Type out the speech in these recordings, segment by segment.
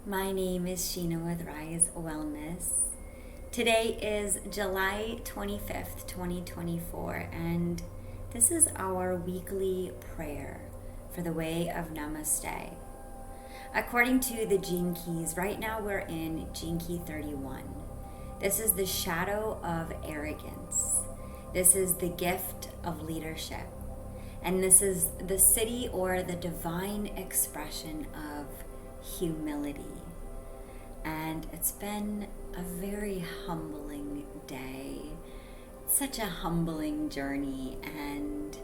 My name is Sheena with Rise Wellness. Today is July 25th, 2024, and this is our weekly prayer for the Way of Namaste. According to the Gene Keys, right now we're in Gene Key 31. This is the Shadow of Arrogance. This is the gift of leadership. And this is the city or the divine expression of humility. And it's been a very humbling day, such a humbling journey. And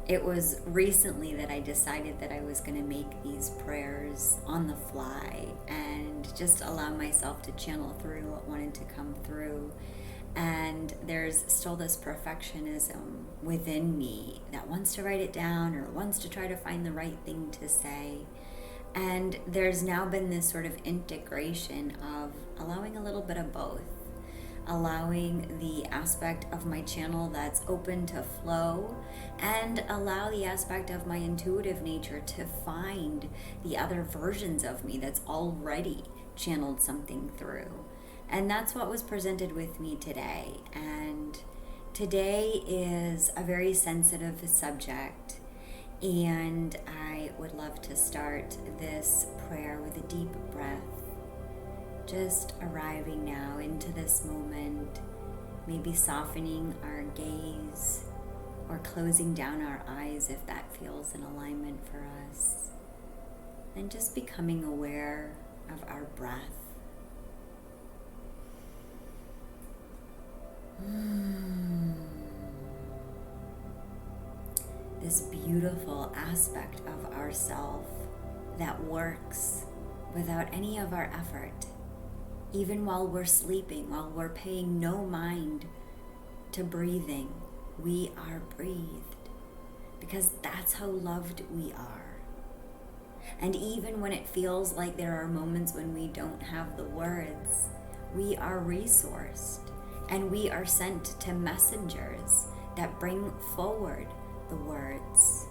it was recently that I decided that I was going to make these prayers on the fly and just allow myself to channel through what wanted to come through. And there's still this perfectionism within me that wants to write it down or wants to try to find the right thing to say. And there's now been this sort of integration of allowing a little bit of both, allowing the aspect of my channel that's open to flow and allow the aspect of my intuitive nature to find the other versions of me that's already channeled something through. And that's what was presented with me today. And today is a very sensitive subject. And I would love to start this prayer with a deep breath. Just arriving now into this moment, maybe softening our gaze or closing down our eyes if that feels in alignment for us. And just becoming aware of our breath. This beautiful aspect of ourself that works without any of our effort, even while we're sleeping, while we're paying no mind to breathing, we are breathed because that's how loved we are. And even when it feels like there are moments when we don't have the words, we are resourced. And we are sent to messengers that bring forward the words,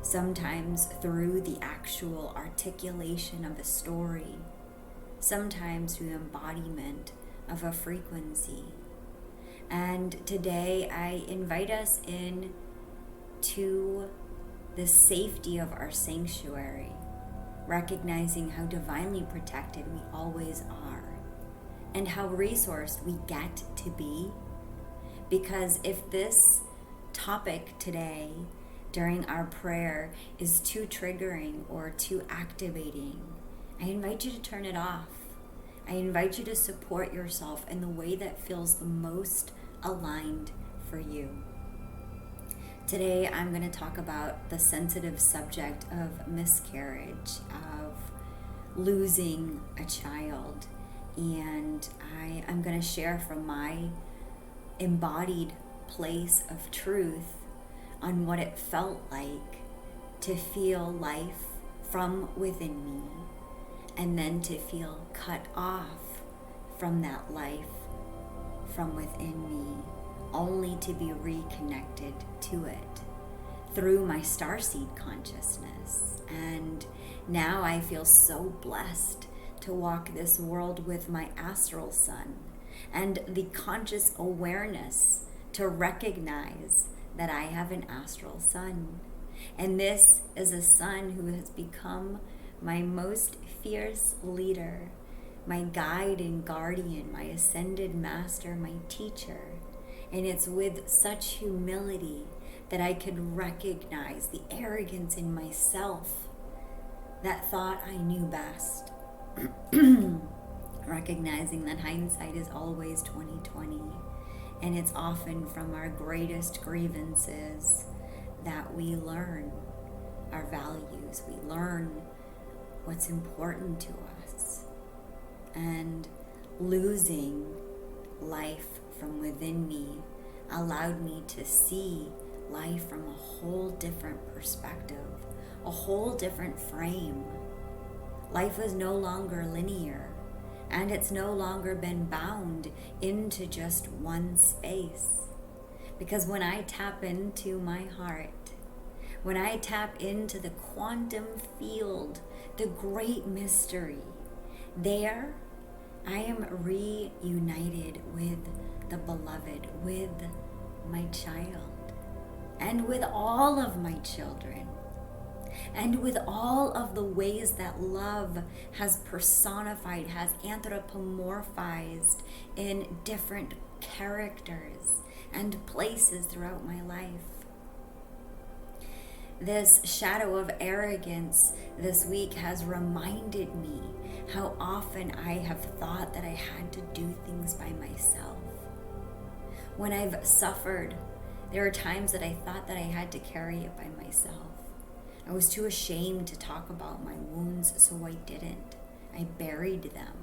sometimes through the actual articulation of a story, sometimes through embodiment of a frequency. And today I invite us in to the safety of our sanctuary, recognizing how divinely protected we always are. And how resourced we get to be. Because if this topic today during our prayer is too triggering or too activating, I invite you to turn it off. I invite you to support yourself in the way that feels the most aligned for you. Today I'm going to talk about the sensitive subject of miscarriage, of losing a child. And I'm going to share from my embodied place of truth on what it felt like to feel life from within me and then to feel cut off from that life from within me, only to be reconnected to it through my Starseed consciousness. And now I feel so blessed to walk this world with my astral son and the conscious awareness to recognize that I have an astral son. And this is a son who has become my most fierce leader, my guide and guardian, my ascended master, my teacher. And it's with such humility that I could recognize the arrogance in myself that thought I knew best. Recognizing that hindsight is always 20/20, and it's often from our greatest grievances that we learn our values, we learn what's important to us. And losing life from within me allowed me to see life from a whole different perspective, a whole different frame. Life is no longer linear, and it's no longer been bound into just one space. Because when I tap into my heart, when I tap into the quantum field, the great mystery There, I am reunited with the beloved, with my child, and with all of my children, and with all of the ways that love has personified, has anthropomorphized in different characters and places throughout my life. This shadow of arrogance this week has reminded me how often I have thought that I had to do things by myself. When I've suffered, there are times that I thought that I had to carry it by myself. I was too ashamed to talk about my wounds, so I didn't. I buried them.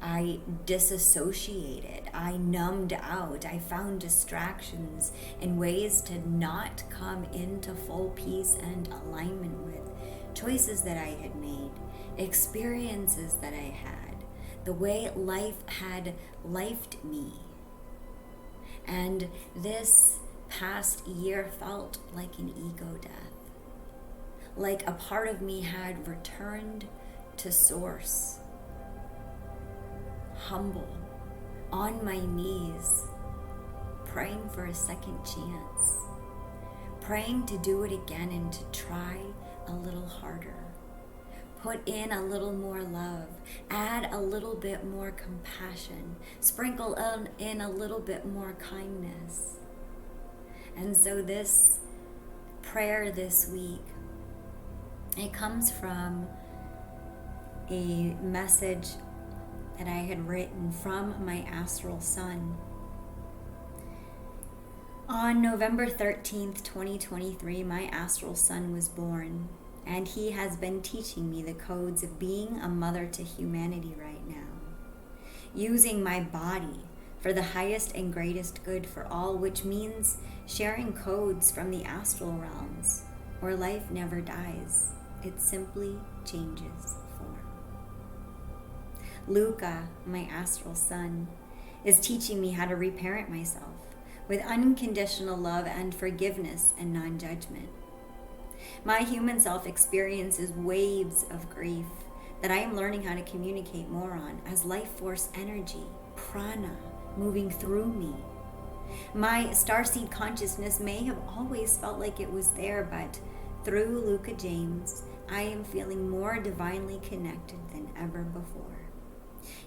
I disassociated. I numbed out. I found distractions and ways to not come into full peace and alignment with choices that I had made, experiences that I had, the way life had lifed me. And this past year felt like an ego death. Like a part of me had returned to source, humble, on my knees, praying for a second chance, praying to do it again and to try a little harder, put in a little more love, add a little bit more compassion, sprinkle in a little bit more kindness. And so this prayer this week, it comes from a message that I had written from my astral son. On November 13th, 2023, my astral son was born, and he has been teaching me the codes of being a mother to humanity right now, using my body for the highest and greatest good for all, which means sharing codes from the astral realms, where life never dies. It simply changes form. Luca, my astral son, is teaching me how to reparent myself with unconditional love and forgiveness and non-judgment. My human self experiences waves of grief that I am learning how to communicate more on as life force energy, prana, moving through me. My starseed consciousness may have always felt like it was there, but through Luca James, I am feeling more divinely connected than ever before.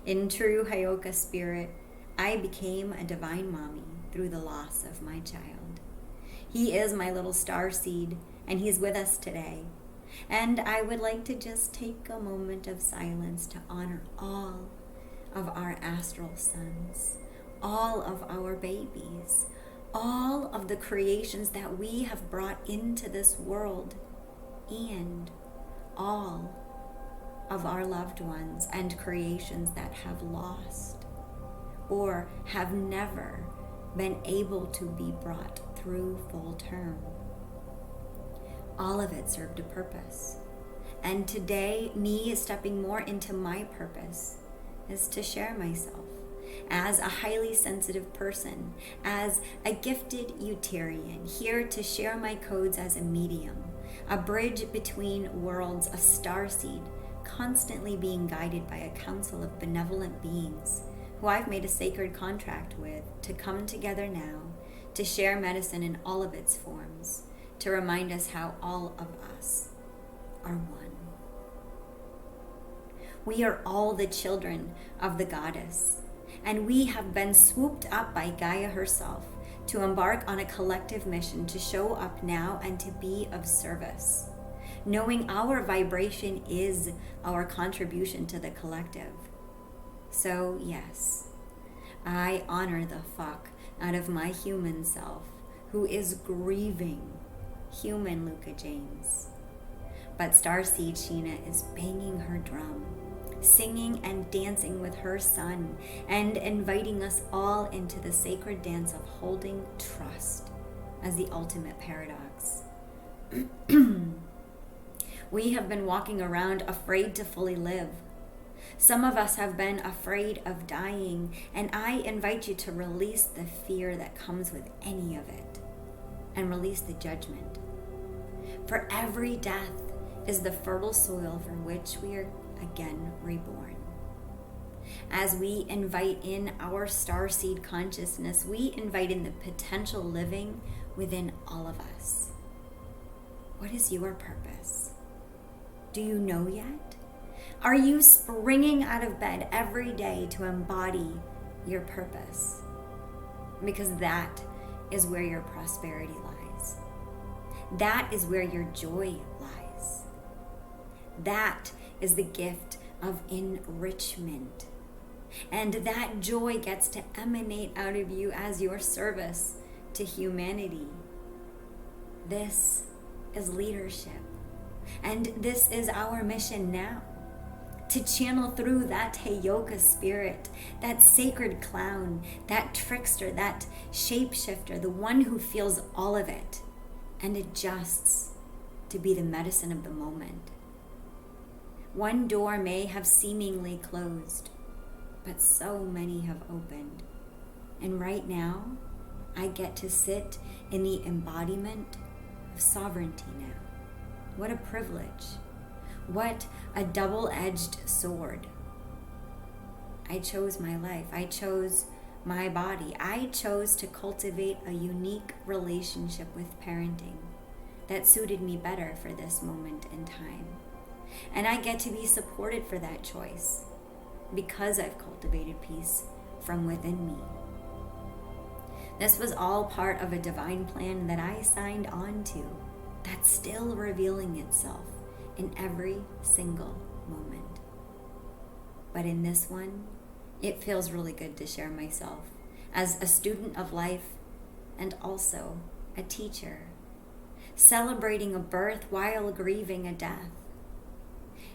In true Hyoka spirit, I became a divine mommy through the loss of my child. He is my little starseed, and he's with us today. And I would like to just take a moment of silence to honor all of our astral sons, all of our babies, all of the creations that we have brought into this world, and all of our loved ones and creations that have lost or have never been able to be brought through full term. All of it served a purpose. And today, me stepping more into my purpose is to share myself as a highly sensitive person, as a gifted Utarian, here to share my codes as a medium, a bridge between worlds, a starseed, constantly being guided by a council of benevolent beings who I've made a sacred contract with to come together now to share medicine in all of its forms, to remind us how all of us are one. We are all the children of the goddess, and we have been swooped up by Gaia herself to embark on a collective mission to show up now and to be of service, knowing our vibration is our contribution to the collective. So yes, I honor the fuck out of my human self, who is grieving human Luca James. But Starseed Sheena is banging her drum, singing and dancing with her son, and inviting us all into the sacred dance of holding trust as the ultimate paradox. We have been walking around afraid to fully live. Some of us have been afraid of dying, and I invite you to release the fear that comes with any of it, and release the judgment. For every death is the fertile soil for which we are again reborn. As we invite in our starseed consciousness, we invite in the potential living within all of us. What is your purpose? Do you know yet? Are you springing out of bed every day to embody your purpose? Because that is where your prosperity lies. That is where your joy lies. That is the gift of enrichment. And that joy gets to emanate out of you as your service to humanity. This is leadership. And this is our mission now. To channel through that Heyoka spirit, that sacred clown, that trickster, that shapeshifter, the one who feels all of it and adjusts to be the medicine of the moment. One door may have seemingly closed, but so many have opened. And right now, I get to sit in the embodiment of sovereignty now. What a privilege. What a double-edged sword. I chose my life. I chose my body. I chose to cultivate a unique relationship with parenting that suited me better for this moment in time. And I get to be supported for that choice because I've cultivated peace from within me. This was all part of a divine plan that I signed on to, that's still revealing itself in every single moment. But in this one, it feels really good to share myself as a student of life and also a teacher, celebrating a birth while grieving a death.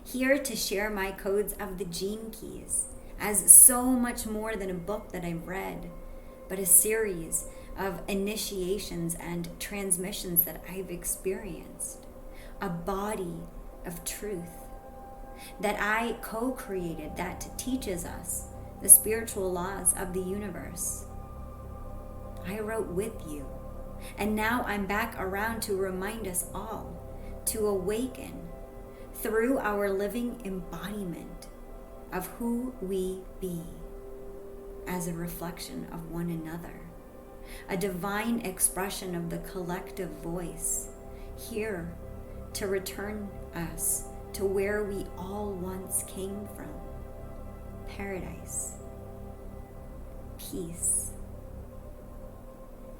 Here to share my codes of the gene keys as so much more than a book that I've read, but a series of initiations and transmissions that I've experienced. A body of truth that I co-created that teaches us the spiritual laws of the universe. I wrote with you, and now I'm back around to remind us all to awaken through our living embodiment of who we be as a reflection of one another, a divine expression of the collective voice, here to return us to where we all once came from: paradise, peace.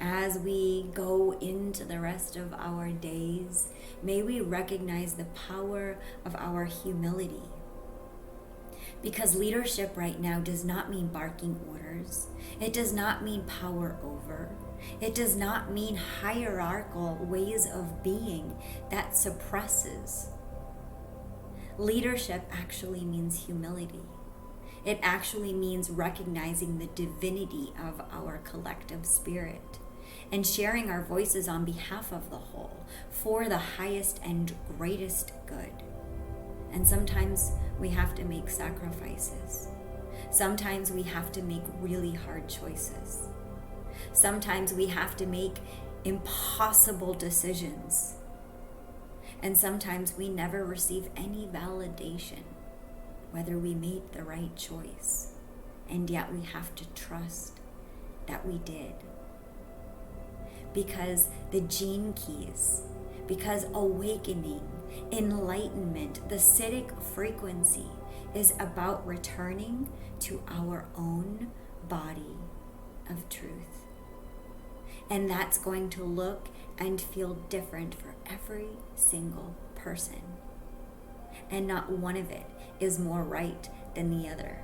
As we go into the rest of our days, may we recognize the power of our humility. Because leadership right now does not mean barking orders. It does not mean power over. It does not mean hierarchical ways of being that suppresses. Leadership actually means humility. It actually means recognizing the divinity of our collective spirit and sharing our voices on behalf of the whole for the highest and greatest good. And sometimes we have to make sacrifices. Sometimes we have to make really hard choices. Sometimes we have to make impossible decisions. And sometimes we never receive any validation whether we made the right choice. And yet we have to trust that we did. Because the gene keys, because awakening, enlightenment, the Siddhic frequency is about returning to our own body of truth. And that's going to look and feel different for every single person. And not one of it is more right than the other.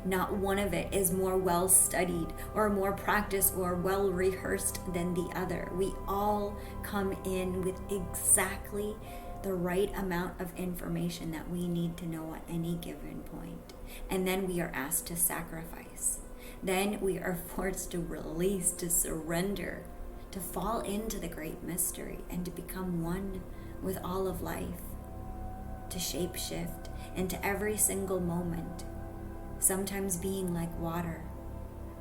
Not one of it is more well studied or more practiced or well rehearsed than the other. We all come in with exactly the right amount of information that we need to know at any given point. And then we are asked to sacrifice. Then we are forced to release, to surrender, to fall into the great mystery and to become one with all of life, to shapeshift into every single moment. Sometimes being like water,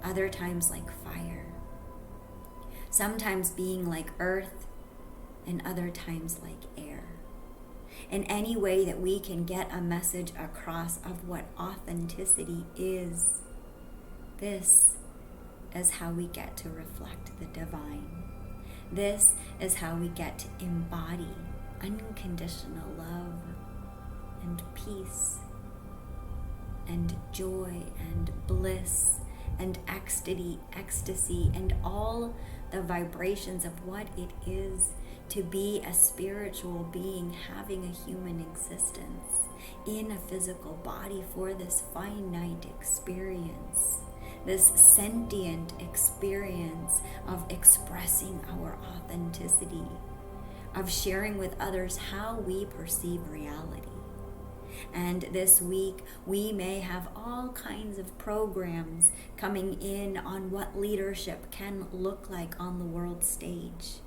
other times like fire. Sometimes being like earth, and other times like air. in any way that we can get a message across of what authenticity is. This is how we get to reflect the divine. This is how we get to embody unconditional love and peace and joy and bliss and ecstasy and all the vibrations of what it is to be a spiritual being having a human existence in a physical body for this finite experience, this sentient experience of expressing our authenticity, of sharing with others how we perceive reality. And this week, we may have all kinds of programs coming in on what leadership can look like on the world stage.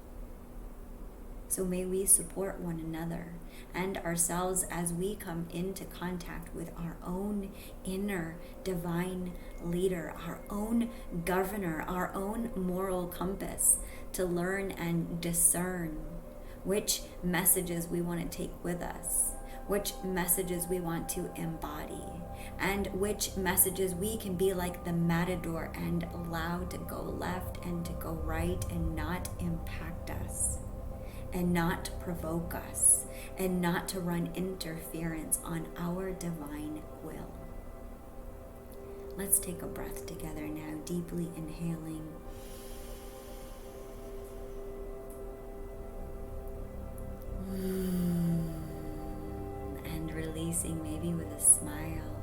So may we support one another and ourselves as we come into contact with our own inner divine leader, our own governor, our own moral compass, to learn and discern which messages we want to take with us, which messages we want to embody, and which messages we can be like the matador and allow to go left and to go right and not impact us, and not provoke us, and not to run interference on our divine will. Let's take a breath together now, deeply inhaling. And releasing, maybe with a smile,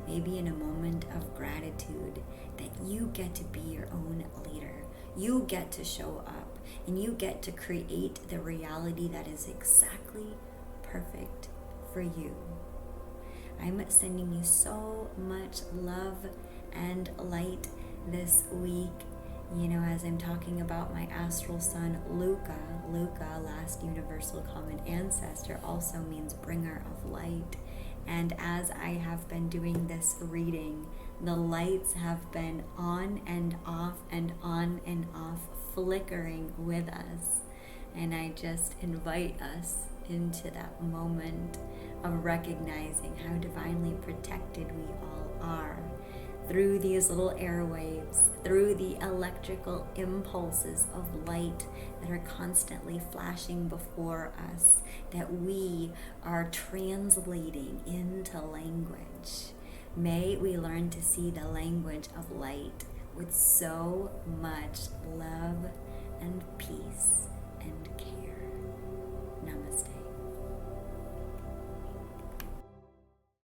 maybe in a moment of gratitude that you get to be your own leader. You get to show up and you get to create the reality that is exactly perfect for you. I'm sending you so much love and light this week. You know, as I'm talking about my astral son, Luca, last universal common ancestor, also means bringer of light. And as I have been doing this reading, the lights have been on and off and on and off, flickering with us. And I just invite us into that moment of recognizing how divinely protected we all are through these little airwaves, through the electrical impulses of light that are constantly flashing before us, that we are translating into language. May we learn to see the language of light with so much love and peace and care. Namaste.